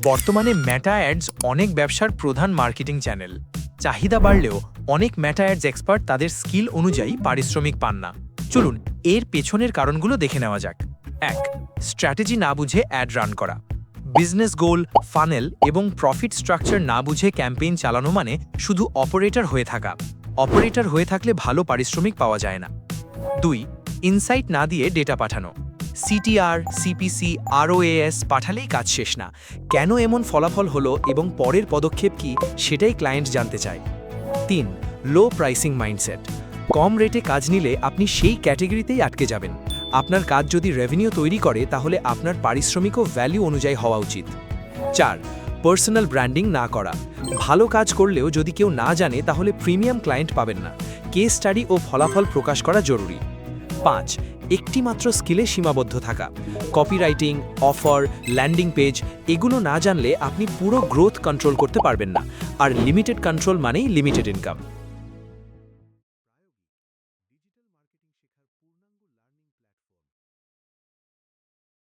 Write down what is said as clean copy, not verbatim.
বর্তমানে মেটা অ্যাডস অনেক ব্যবসার প্রধান মার্কেটিং চ্যানেল। চাহিদা বাড়লেও অনেক মেটা অ্যাডস এক্সপার্ট তাদের স্কিল অনুযায়ী পারিশ্রমিক পান না। চলুন এর পেছনের কারণগুলো দেখে নেওয়া যাক। ১. স্ট্র্যাটেজি না বুঝে অ্যাড রান করা। বিজনেস গোল, ফানেল এবং প্রফিট স্ট্রাকচার না বুঝে ক্যাম্পেইন চালানো মানে শুধু অপারেটর হয়ে থাকা। অপারেটর হয়ে থাকলে ভালো পারিশ্রমিক পাওয়া যায় না। ২. ইনসাইট না দিয়ে ডেটা পাঠানো। সিটিআর, সিপিসি, আরওএএস পাঠালেই কাজ শেষ না। কেন এমন ফলাফল হলো এবং পরের পদক্ষেপ কি সেটাই ক্লায়েন্ট জানতে চায়। ৩. লো প্রাইসিং মাইন্ডসেট। কম রেটে কাজ নিলে আপনি সেই ক্যাটেগরিতেই আটকে যাবেন। আপনার কাজ যদি রেভিনিউ তৈরি করে তাহলে আপনার পারিশ্রমিকও ভ্যালু অনুযায়ী হওয়া উচিত। ৪. পার্সোনাল ব্র্যান্ডিং না করা। ভালো কাজ করলেও যদি কেউ না জানে তাহলে প্রিমিয়াম ক্লায়েন্ট পাবেন না। কেস স্টাডি ও ফলাফল প্রকাশ করা জরুরি। ৫. একটিমাত্র স্কিলে সীমাবদ্ধ থাকা। কপিরাইটিং, অফার, ল্যান্ডিং পেজ এগুলো না জানলে আপনি পুরো গ্রোথ কন্ট্রোল করতে পারবেন না। আর লিমিটেড কন্ট্রোল মানেই লিমিটেড ইনকাম।